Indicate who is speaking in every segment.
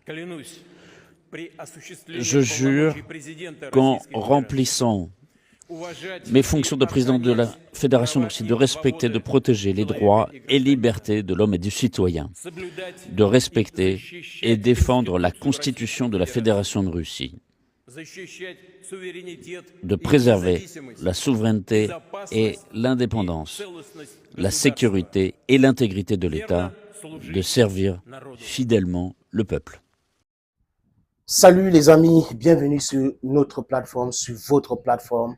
Speaker 1: Je jure qu'en remplissant mes fonctions de président de la Fédération de Russie, de respecter, de protéger les droits et libertés de l'homme et du citoyen, de respecter et défendre la Constitution de la Fédération de Russie, de préserver la souveraineté et l'indépendance, la sécurité et l'intégrité de l'État, de servir fidèlement le peuple.
Speaker 2: Salut les amis, bienvenue sur notre plateforme, sur votre plateforme.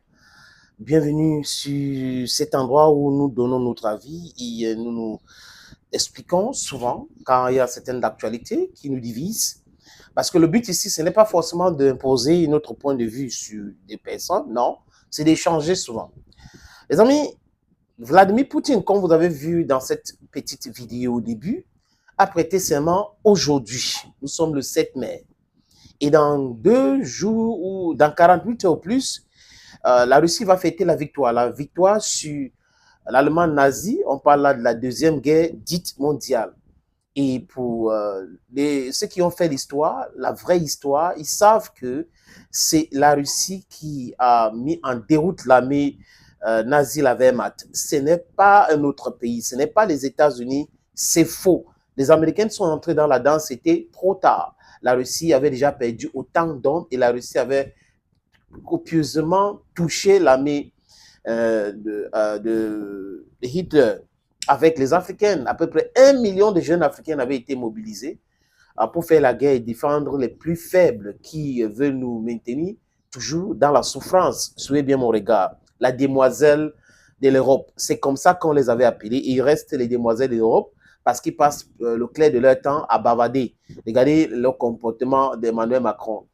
Speaker 2: Bienvenue sur cet endroit où nous donnons notre avis et nous expliquons souvent quand il y a certaines actualités qui nous divisent. Parce que le but ici, ce n'est pas forcément d'imposer notre point de vue sur des personnes, non, c'est d'échanger souvent. Les amis, Vladimir Poutine, comme vous avez vu dans cette petite vidéo au début, a prêté serment aujourd'hui. Nous sommes le 7 mai. Et dans 2 jours ou dans 48 heures ou plus, la Russie va fêter la victoire sur l'Allemagne nazie. On parle là de la deuxième guerre dite mondiale. Et pour ceux qui ont fait l'histoire, la vraie histoire, ils savent que c'est la Russie qui a mis en déroute l'armée nazie, la Wehrmacht. Ce n'est pas un autre pays, ce n'est pas les États-Unis, c'est faux. Les Américains sont entrés dans la danse, c'était trop tard. La Russie avait déjà perdu autant d'hommes et la Russie avait copieusement touché l'armée de Hitler avec les Africains. À peu près 1 million de jeunes Africains avaient été mobilisés pour faire la guerre et défendre les plus faibles qui veulent nous maintenir toujours dans la souffrance. Suivez bien mon regard. La demoiselle de l'Europe, c'est comme ça qu'on les avait appelés. Et il reste les demoiselles de l'Europe parce qu'ils passent le clair de leur temps à bavarder. Regardez le comportement d'Emmanuel Macron.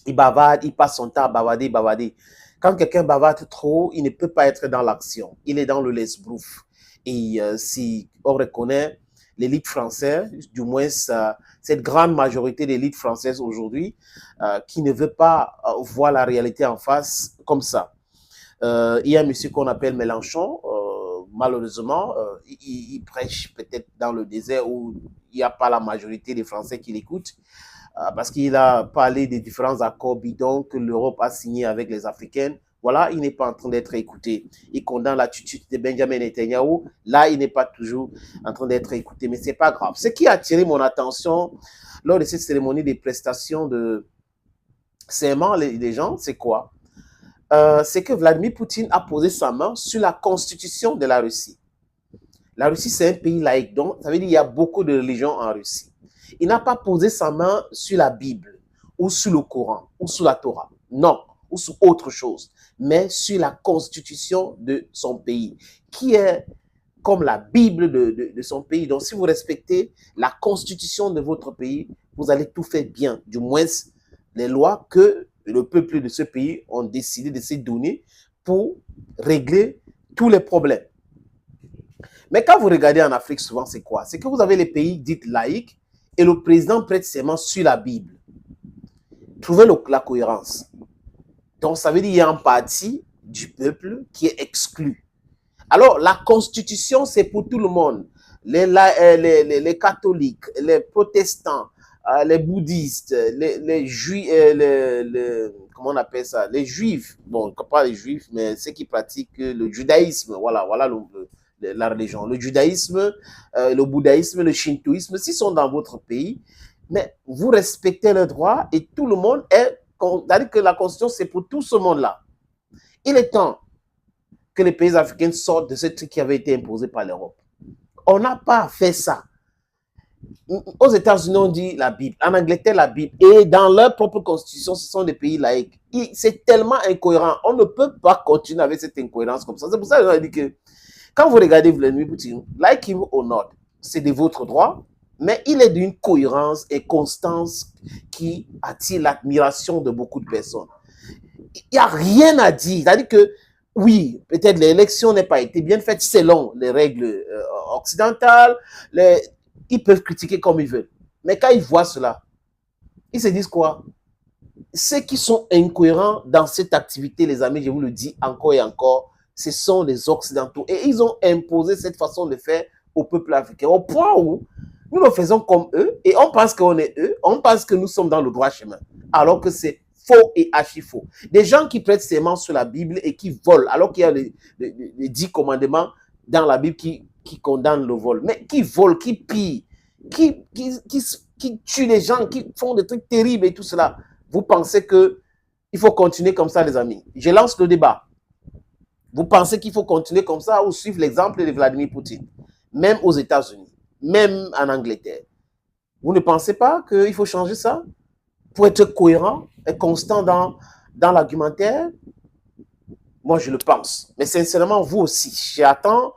Speaker 2: Il bavarde, il passe son temps à bavarder. Quand quelqu'un bavarde trop, il ne peut pas être dans l'action. Il est dans le laisse-brouf. Et si on reconnaît l'élite française, du moins cette grande majorité de l'élite française aujourd'hui, qui ne veut pas voir la réalité en face comme ça. Il y a un monsieur qu'on appelle Mélenchon, malheureusement, il prêche peut-être dans le désert où il n'y a pas la majorité des Français qui l'écoutent, parce qu'il a parlé des différents accords bidons que l'Europe a signés avec les Africains. Voilà, il n'est pas en train d'être écouté. Il condamne l'attitude de Benjamin Netanyahu. Là, il n'est pas toujours en train d'être écouté, mais ce n'est pas grave. Ce qui a attiré mon attention lors de cette cérémonie de prestation de serment des gens, c'est quoi? C'est que Vladimir Poutine a posé sa main sur la constitution de la Russie. La Russie, c'est un pays laïque, donc ça veut dire qu'il y a beaucoup de religions en Russie. Il n'a pas posé sa main sur la Bible, ou sur le Coran, ou sur la Torah. Non, ou sur autre chose, mais sur la constitution de son pays, qui est comme la Bible de son pays. Donc, si vous respectez la constitution de votre pays, vous allez tout faire bien, du moins les lois que le peuple de ce pays ont décidé de se donner pour régler tous les problèmes. Mais quand vous regardez en Afrique, souvent, c'est quoi? C'est que vous avez les pays dits laïques et le président prête serment sur la Bible. Trouvez la cohérence. Donc, ça veut dire qu'il y a une partie du peuple qui est exclue. Alors, la constitution, c'est pour tout le monde. Les catholiques, les protestants, les bouddhistes, les juifs, comment on appelle ça? Les juifs, bon, pas les juifs, mais ceux qui pratiquent le judaïsme, voilà la religion. Le judaïsme, le bouddhisme, le shintoïsme, s'ils sont dans votre pays, mais vous respectez leurs droits et tout le monde est, c'est-à-dire que la constitution, c'est pour tout ce monde-là. Il est temps que les pays africains sortent de ce truc qui avait été imposé par l'Europe. On n'a pas fait ça. Aux États-Unis, on dit la Bible. En Angleterre, la Bible. Et dans leur propre constitution, ce sont des pays laïcs. C'est tellement incohérent. On ne peut pas continuer avec cette incohérence comme ça. C'est pour ça que je dis que quand vous regardez Vladimir Poutine, like him or not, c'est de votre droit, mais il est d'une cohérence et constance qui attire l'admiration de beaucoup de personnes. Il n'y a rien à dire. C'est-à-dire que, oui, peut-être l'élection n'a pas été bien faite selon les règles occidentales. Ils peuvent critiquer comme ils veulent. Mais quand ils voient cela, ils se disent quoi? Ceux qui sont incohérents dans cette activité, les amis, je vous le dis encore et encore, ce sont les Occidentaux. Et ils ont imposé cette façon de faire au peuple africain. Au point où Nous le faisons comme eux et on pense qu'on est eux, on pense que nous sommes dans le droit chemin, alors que c'est faux et archi-faux. Des gens qui prêtent serment sur la Bible et qui volent, alors qu'il y a les 10 commandements dans la Bible qui condamnent le vol. Mais qui volent, qui pillent, qui tuent les gens, qui font des trucs terribles et tout cela. Vous pensez qu'il faut continuer comme ça, les amis? Je lance le débat. Vous pensez qu'il faut continuer comme ça ou suivre l'exemple de Vladimir Poutine? Même aux États-Unis, même en Angleterre. Vous ne pensez pas qu'il faut changer ça pour être cohérent et constant dans l'argumentaire? Moi, je le pense. Mais sincèrement, vous aussi. J'attends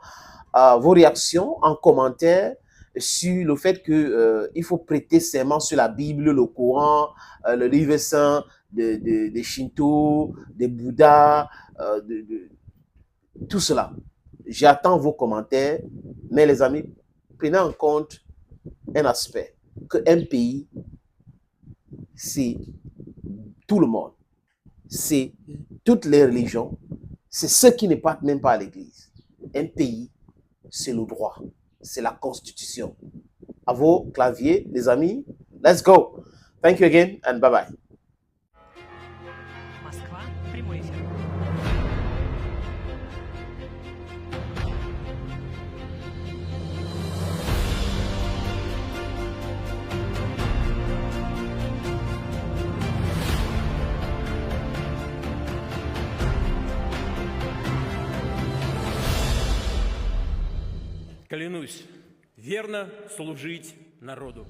Speaker 2: vos réactions en commentaire sur le fait qu'il faut prêter serment sur la Bible, le Coran, le livre saint de Shinto, de Bouddha, tout cela. J'attends vos commentaires, mais les amis, prenez en compte un aspect, qu'un pays, c'est tout le monde, c'est toutes les religions, c'est ceux qui ne partent même pas à l'église. Un pays, c'est le droit, c'est la constitution. À vos claviers, les amis, let's go. Thank you again and bye-bye.
Speaker 3: Клянусь верно служить народу.